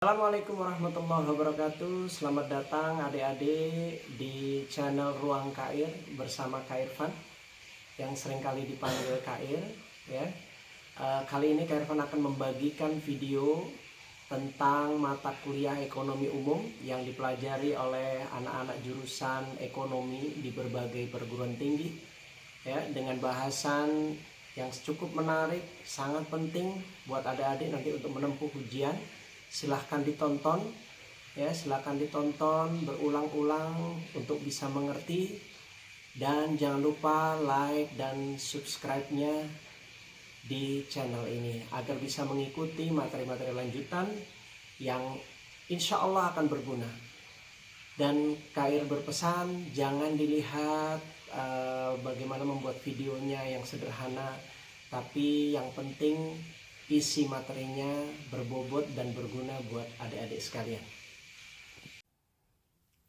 Assalamualaikum warahmatullahi wabarakatuh. Selamat datang adik-adik di channel Ruang Kair bersama Kairvan yang seringkali dipanggil Kair ya. Kali ini Kairvan akan membagikan video tentang mata kuliah ekonomi umum yang dipelajari oleh anak-anak jurusan ekonomi di berbagai perguruan tinggi ya, dengan bahasan yang cukup menarik, sangat penting buat adik-adik nanti untuk menempuh ujian. Silahkan ditonton ya, silahkan ditonton berulang-ulang untuk bisa mengerti, dan jangan lupa like dan subscribe-nya di channel ini agar bisa mengikuti materi-materi lanjutan yang insya Allah akan berguna. Dan Kair berpesan jangan dilihat bagaimana membuat videonya yang sederhana, tapi yang penting isi materinya berbobot dan berguna buat adik-adik sekalian.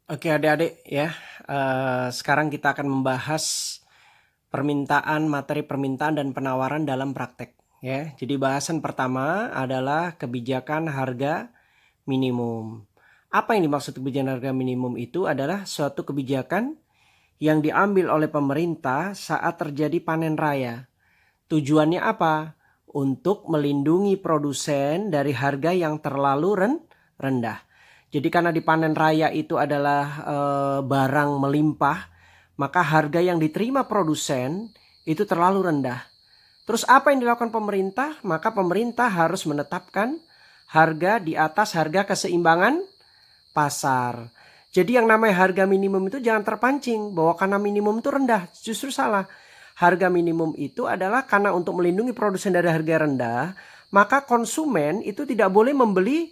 Oke adik-adik ya, sekarang kita akan membahas materi permintaan dan penawaran dalam praktek ya. Jadi bahasan pertama adalah kebijakan harga minimum. Apa yang dimaksud kebijakan harga minimum? Itu adalah suatu kebijakan yang diambil oleh pemerintah saat terjadi panen raya. Tujuannya apa? Untuk melindungi produsen dari harga yang terlalu rendah. Jadi karena di panen raya itu adalah barang melimpah, maka harga yang diterima produsen itu terlalu rendah. Terus apa yang dilakukan pemerintah? Maka pemerintah harus menetapkan harga di atas harga keseimbangan pasar. Jadi yang namanya harga minimum itu jangan terpancing bahwa karena minimum itu rendah. Justru salah. Harga minimum itu adalah karena untuk melindungi produsen dari harga rendah, maka konsumen itu tidak boleh membeli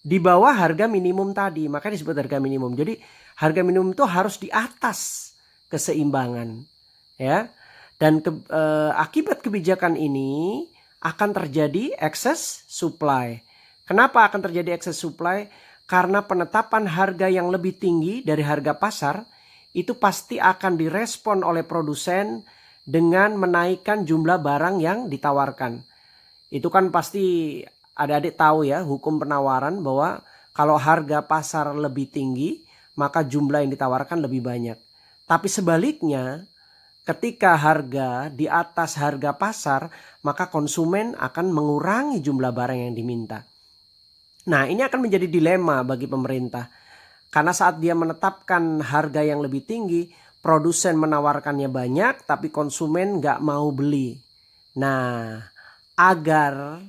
di bawah harga minimum tadi. Maka disebut harga minimum. Jadi harga minimum itu harus di atas keseimbangan, ya. Dan akibat kebijakan ini akan terjadi excess supply. Kenapa akan terjadi excess supply? Karena penetapan harga yang lebih tinggi dari harga pasar itu pasti akan direspon oleh produsen dengan menaikkan jumlah barang yang ditawarkan. Itu kan pasti adik-adik tahu ya, hukum penawaran, bahwa kalau harga pasar lebih tinggi maka jumlah yang ditawarkan lebih banyak. Tapi sebaliknya, ketika harga di atas harga pasar, maka konsumen akan mengurangi jumlah barang yang diminta. Nah, ini akan menjadi dilema bagi pemerintah. Karena saat dia menetapkan harga yang lebih tinggi, produsen menawarkannya banyak tapi konsumen nggak mau beli. Nah, agar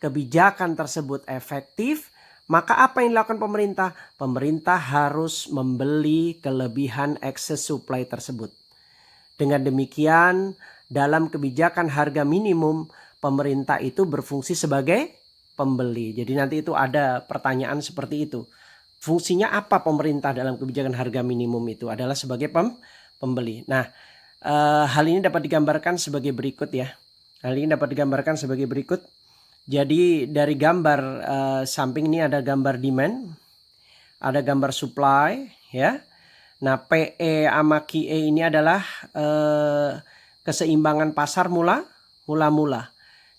kebijakan tersebut efektif, maka apa yang dilakukan pemerintah? Pemerintah harus membeli kelebihan excess supply tersebut. Dengan demikian, dalam kebijakan harga minimum, pemerintah itu berfungsi sebagai pembeli. Jadi nanti itu ada pertanyaan seperti itu. Fungsinya apa pemerintah dalam kebijakan harga minimum? Itu adalah sebagai pembeli. Nah, hal ini dapat digambarkan sebagai berikut ya. Hal ini dapat digambarkan sebagai berikut. Jadi dari gambar samping ini ada gambar demand, ada gambar supply ya. Nah, PE sama QE ini adalah keseimbangan pasar mula-mula.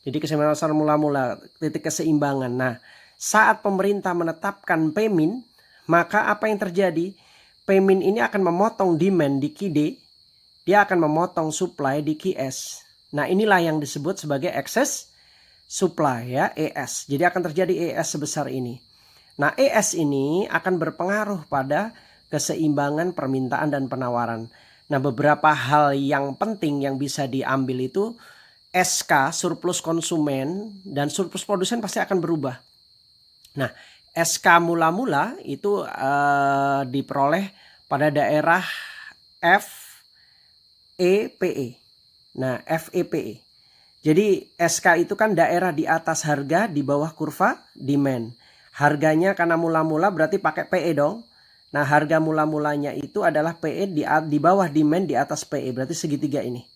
Jadi keseimbangan pasar mula-mula, titik keseimbangan. Nah, saat pemerintah menetapkan PMIN, maka apa yang terjadi? PMIN ini akan memotong demand di QD, dia akan memotong supply di QS. Nah, inilah yang disebut sebagai excess supply ya, ES. Jadi akan terjadi ES sebesar ini. Nah, ES ini akan berpengaruh pada keseimbangan permintaan dan penawaran. Nah, beberapa hal yang penting yang bisa diambil itu SK, surplus konsumen, dan surplus produsen pasti akan berubah. Nah, SK mula-mula itu diperoleh pada daerah FEPE. Nah, FEPE. Jadi SK itu kan daerah di atas harga, di bawah kurva demand. Harganya karena mula-mula berarti pakai PE dong. Nah, harga mula-mulanya itu adalah PE di bawah demand, di atas PE, berarti segitiga ini.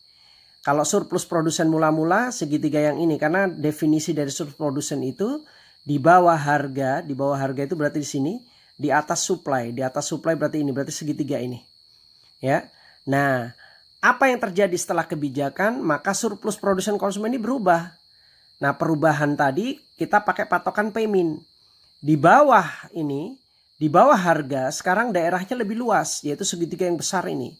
Kalau surplus produsen mula-mula segitiga yang ini, karena definisi dari surplus produsen itu di bawah harga itu berarti di sini, di atas supply berarti ini, berarti segitiga ini. Ya. Nah, apa yang terjadi setelah kebijakan? Maka surplus produsen konsumen ini berubah. Nah, perubahan tadi kita pakai patokan PMIN. Di bawah ini, di bawah harga sekarang daerahnya lebih luas, yaitu segitiga yang besar ini.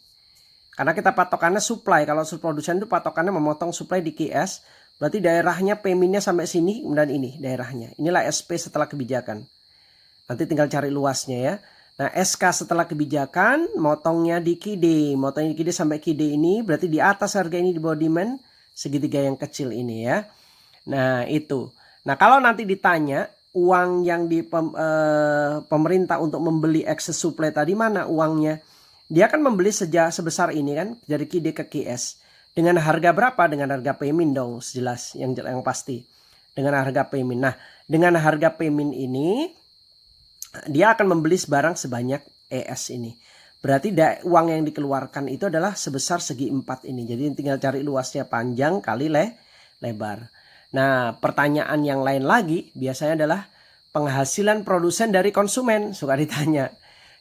Karena kita patokannya supply, kalau produsen itu patokannya memotong supply di QS, berarti daerahnya P-nya sampai sini, dan ini daerahnya. Inilah SP setelah kebijakan. Nanti tinggal cari luasnya ya. Nah, SK setelah kebijakan, motongnya di KID. Motongnya di KID sampai KID ini, berarti di atas harga ini, di bawah demand, segitiga yang kecil ini ya. Nah, itu. Nah, kalau nanti ditanya, uang yang di pemerintah untuk membeli excess supply tadi mana uangnya? Dia akan membeli sebesar ini kan, dari KID ke QS. Dengan harga berapa? Dengan harga P-min dong, jelas, yang pasti. Dengan harga P-min. Nah, dengan harga P-min ini, dia akan membeli barang sebanyak ES ini. Berarti uang yang dikeluarkan itu adalah sebesar segi 4 ini. Jadi tinggal cari luasnya panjang kali lebar. Nah, pertanyaan yang lain lagi biasanya adalah penghasilan produsen dari konsumen. Suka ditanya.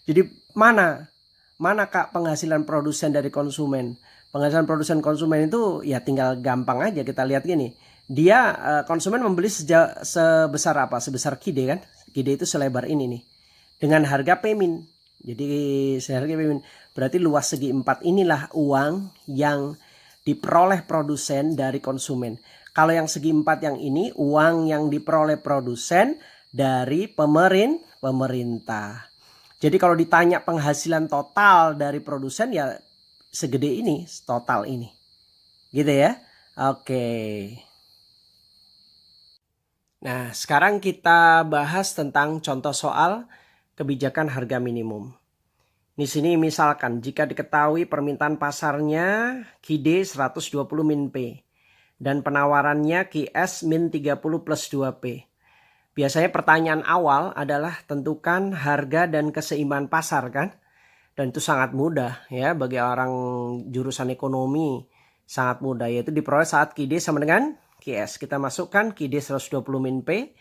Jadi mana Kak penghasilan produsen dari konsumen? Penghasilan produsen konsumen itu ya tinggal gampang aja kita lihat gini. Dia konsumen membeli sebesar apa? Sebesar KID kan? KID itu selebar ini nih. Dengan harga P-min. Jadi seharga P-min. Berarti luas segi 4 inilah uang yang diperoleh produsen dari konsumen. Kalau yang segi 4 yang ini uang yang diperoleh produsen dari pemerintah. Jadi kalau ditanya penghasilan total dari produsen ya segede ini, total ini. Gitu ya. Oke. Nah, sekarang kita bahas tentang contoh soal kebijakan harga minimum. Di sini misalkan jika diketahui permintaan pasarnya KID 120 min P dan penawarannya QS min 30 plus 2P. Biasanya pertanyaan awal adalah tentukan harga dan keseimbangan pasar kan? Dan itu sangat mudah ya bagi orang jurusan ekonomi, sangat mudah, yaitu diperoleh saat QID sama dengan QS. Kita masukkan QID 120 min P,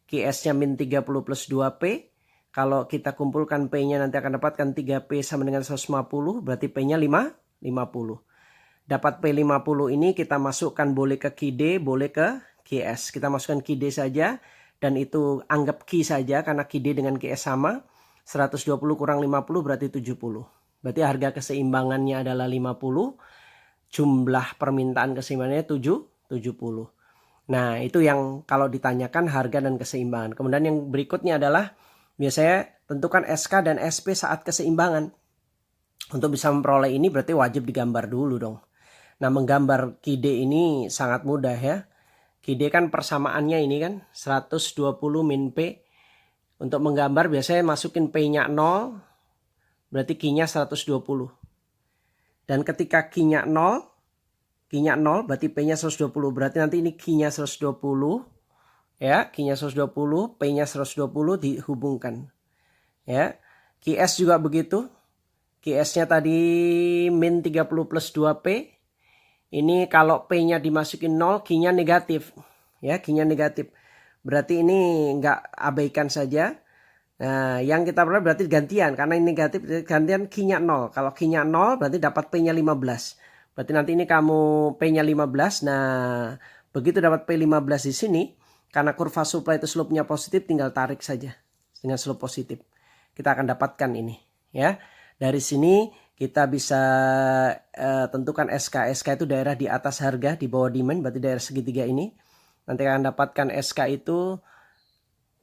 QS-nya min 30 plus 2P. Kalau kita kumpulkan P-nya nanti akan dapatkan 3P sama dengan 150, berarti P-nya 50. Dapat P50 ini kita masukkan boleh ke QID, boleh ke QS. Kita masukkan QID saja dan itu anggap Q saja karena QID dengan QS sama. 120 kurang 50 berarti 70. Berarti harga keseimbangannya adalah 50. Jumlah permintaan keseimbangannya 70. Nah, itu yang kalau ditanyakan harga dan keseimbangan. Kemudian yang berikutnya adalah biasanya tentukan SK dan SP saat keseimbangan. Untuk bisa memperoleh ini berarti wajib digambar dulu dong. Nah, menggambar QID ini sangat mudah ya. QID kan persamaannya ini kan 120 min P. Untuk menggambar biasanya masukin P-nya 0, berarti Q-nya 120. Dan ketika Q-nya 0 berarti P-nya 120. Berarti nanti ini Q-nya 120. Ya, Q-nya 120, P-nya 120 dihubungkan. Ya, QS juga begitu. QS-nya tadi min 30 plus 2P. Ini kalau P-nya dimasukin 0, Q-nya negatif. Ya, Q-nya negatif. Berarti ini enggak abaikan saja. Nah, yang kita perlu berarti gantian. Karena ini negatif, gantian Q-nya 0. Kalau Q-nya 0 berarti dapat P-nya 15. Berarti nanti ini kamu P-nya 15. Nah, begitu dapat P15 di sini. Karena kurva supply itu slope-nya positif, tinggal tarik saja. Dengan slope positif. Kita akan dapatkan ini. Ya, dari sini kita bisa tentukan SK. SK itu daerah di atas harga, di bawah demand. Berarti daerah segitiga ini. Nanti akan dapatkan SK itu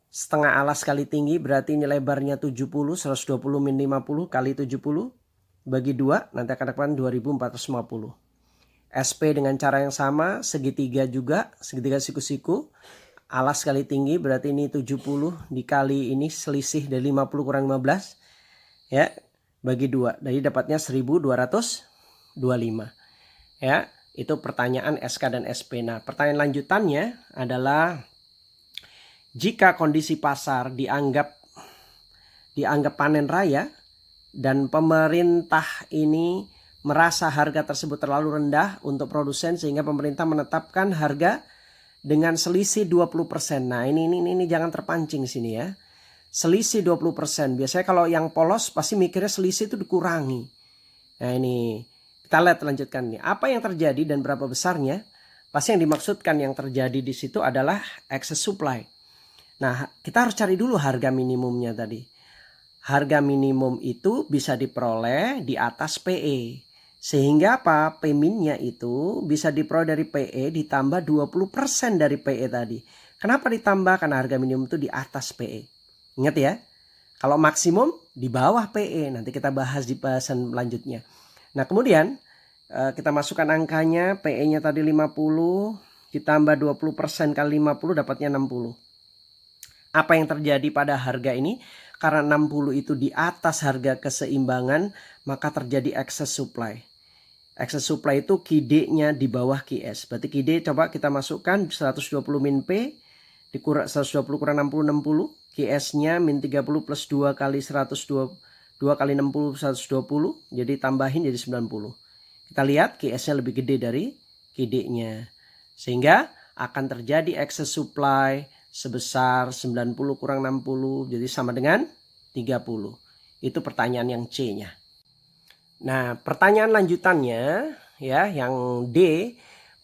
setengah alas kali tinggi, berarti ini lebarnya 70, 120 min 50 kali 70 bagi 2, nanti akan dapatkan 2450. SP dengan cara yang sama, segitiga juga, segitiga siku-siku, alas kali tinggi, berarti ini 70 dikali ini selisih dari 50 kurang 15, ya, bagi 2, jadi dapatnya 1225, ya. Itu pertanyaan SK dan SP. Nah, pertanyaan lanjutannya adalah jika kondisi pasar dianggap panen raya dan pemerintah ini merasa harga tersebut terlalu rendah untuk produsen sehingga pemerintah menetapkan harga dengan selisih 20%. Nah, ini jangan terpancing sini ya. Selisih 20%. Biasanya kalau yang polos pasti mikirnya selisih itu dikurangi. Nah, ini kita lihat lanjutkan nih. Apa yang terjadi dan berapa besarnya? Pasti yang dimaksudkan yang terjadi di situ adalah excess supply. Nah, kita harus cari dulu harga minimumnya tadi. Harga minimum itu bisa diperoleh di atas PE. Sehingga apa? P-nya itu bisa diperoleh dari PE ditambah 20% dari PE tadi. Kenapa ditambah? Karena harga minimum itu di atas PE. Ingat ya, kalau maksimum di bawah PE. Nanti kita bahas di bahasan selanjutnya. Nah, kemudian kita masukkan angkanya, PE-nya tadi 50, ditambah 20% kali 50 dapatnya 60. Apa yang terjadi pada harga ini? Karena 60 itu di atas harga keseimbangan, maka terjadi excess supply. Excess supply itu QD-nya di bawah QS. Berarti QD coba kita masukkan 120 min P dikurang 120 kurang 60 60. QS-nya min 30 plus 2 kali 120 2 kali 60 120. Jadi tambahin jadi 90. Kita lihat QS-nya lebih gede dari QD-nya. Sehingga akan terjadi excess supply sebesar 90 kurang 60, jadi sama dengan 30. Itu pertanyaan yang C-nya. Nah, pertanyaan lanjutannya ya, yang D,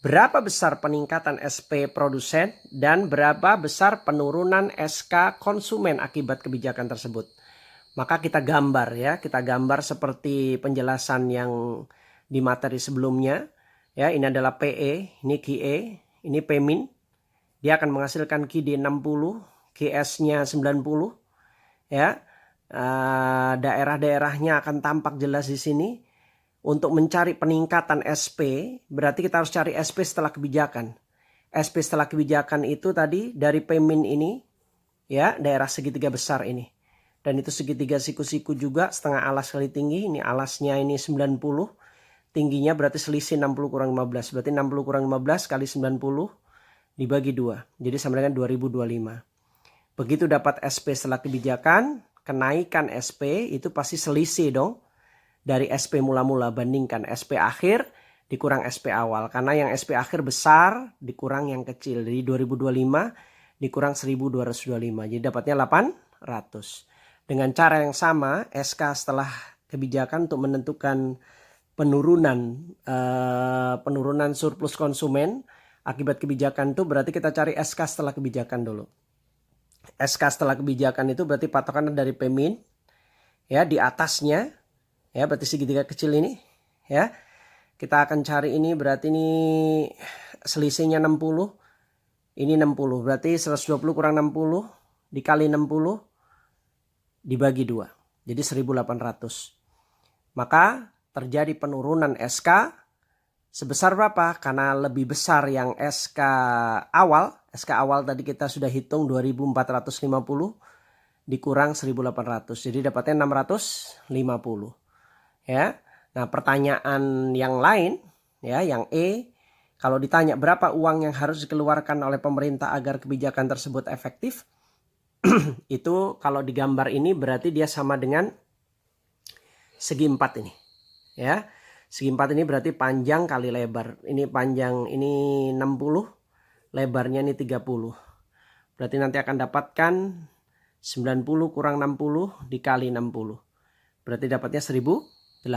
berapa besar peningkatan SP produsen dan berapa besar penurunan SK konsumen akibat kebijakan tersebut? Maka kita gambar ya, kita gambar seperti penjelasan yang di materi sebelumnya. Ya, ini adalah PE, ini QE, ini Pmin. Dia akan menghasilkan QD 60, QS-nya 90. Ya, daerah-daerahnya akan tampak jelas di sini. Untuk mencari peningkatan SP, berarti kita harus cari SP setelah kebijakan. SP setelah kebijakan itu tadi dari Pmin ini, ya, daerah segitiga besar ini. Dan itu segitiga siku-siku juga, setengah alas kali tinggi. Ini alasnya ini 90. Tingginya berarti selisih 60 kurang 15. Berarti 60 kurang 15 kali 90 dibagi 2. Jadi sama dengan 2025. Begitu dapat SP setelah kebijakan, kenaikan SP itu pasti selisih dong. Dari SP mula-mula bandingkan SP akhir dikurang SP awal. Karena yang SP akhir besar dikurang yang kecil. Jadi 2025 dikurang 1225. Jadi dapatnya 800. Dengan cara yang sama, SK setelah kebijakan untuk menentukan penurunan surplus konsumen akibat kebijakan itu berarti kita cari SK setelah kebijakan dulu. SK setelah kebijakan itu berarti patokannya dari Pmin ya, di atasnya ya, berarti segitiga kecil ini ya. Kita akan cari ini, berarti ini selisihnya 60. Ini 60, berarti 120 kurang 60 dikali 60 dibagi 2. Jadi 1800. Maka terjadi penurunan SK sebesar berapa? Karena lebih besar yang SK awal. SK awal tadi kita sudah hitung 2450 dikurang 1800. Jadi dapatnya 650. Ya. Nah, pertanyaan yang lain ya, yang E, kalau ditanya berapa uang yang harus dikeluarkan oleh pemerintah agar kebijakan tersebut efektif, itu kalau digambar ini berarti dia sama dengan segi 4 ini. Ya. Segi 4 ini berarti panjang kali lebar. Ini panjang ini 60, lebarnya ini 30. Berarti nanti akan dapatkan 90 kurang 60 dikali 60. Berarti dapatnya 1800.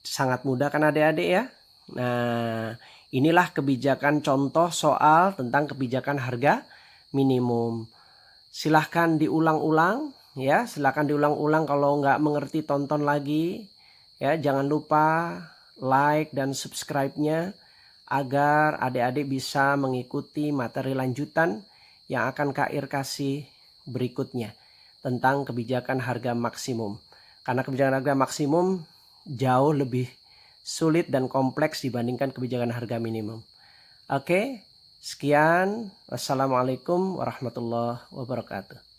Sangat mudah kan adik-adik ya. Nah, inilah kebijakan contoh soal tentang kebijakan harga minimum. Silahkan diulang-ulang ya, silahkan diulang-ulang. Kalau nggak mengerti tonton lagi. Ya, jangan lupa like dan subscribe-nya agar adik-adik bisa mengikuti materi lanjutan yang akan Kak Ir kasih berikutnya tentang kebijakan harga maksimum. Karena kebijakan harga maksimum jauh lebih sulit dan kompleks dibandingkan kebijakan harga minimum. Oke, sekian. Wassalamualaikum warahmatullahi wabarakatuh.